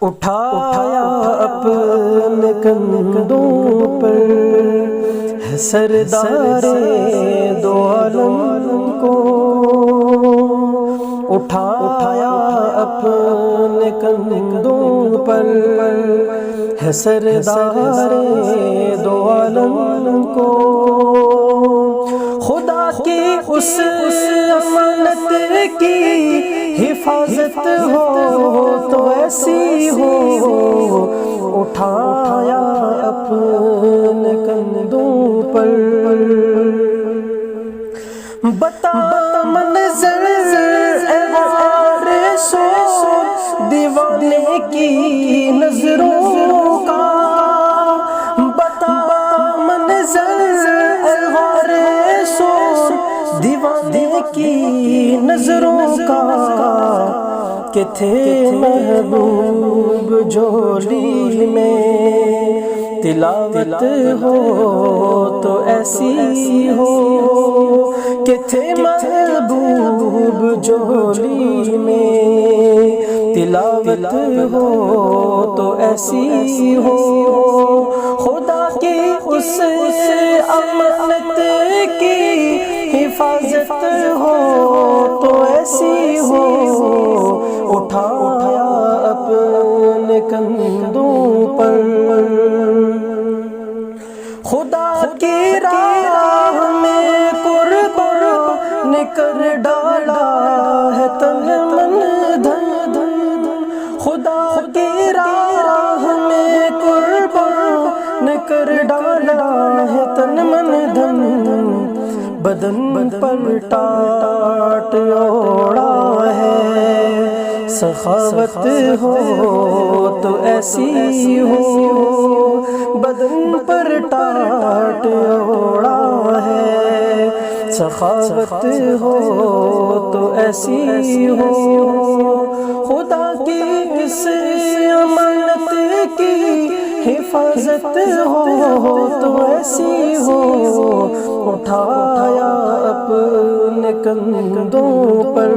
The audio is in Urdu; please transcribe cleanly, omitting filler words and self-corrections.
اٹھایا اپنے کندھوں پر ہے سردار دو عالم کو، اٹھایا اپنے کندھوں پر ہے سردار دو عالم کو، خدا کی اس امانت کی حفاظت ہو تو ایسی ہو، اٹھایا اپنے کندھوں پر، بتا منظر اے غار سو دیوانے کی نظروں کا، بتا منظر اے غار سو دیوانے کی نظروں کا، کہ تھے محبوب جھولی میں تلاوت ہو تو ایسی ہو، کہ تھے محبوب جھولی میں تلاوت ہو تو ایسی ہو، خدا کی اس امانت کی حفاظت ہو تو ایسی ہو، اٹھایا اپنے کندھوں پر، خدا کی راہ میں قربان کر ڈالا ہے تن من دھن، خدا کی راہ میں قربان کر ڈالا ہے تن من دھن، بدن پر ٹاٹ اوڑا ہے سخاوت ہو تو ایسی ہو، بدن پر ٹاٹ اوڑا ہے سخاوت ہو تو ایسی ہو، خدا کی اس امانت کی حفاظت ہو تو ایسی ہو، اٹھایا اپنے کندھوں پر۔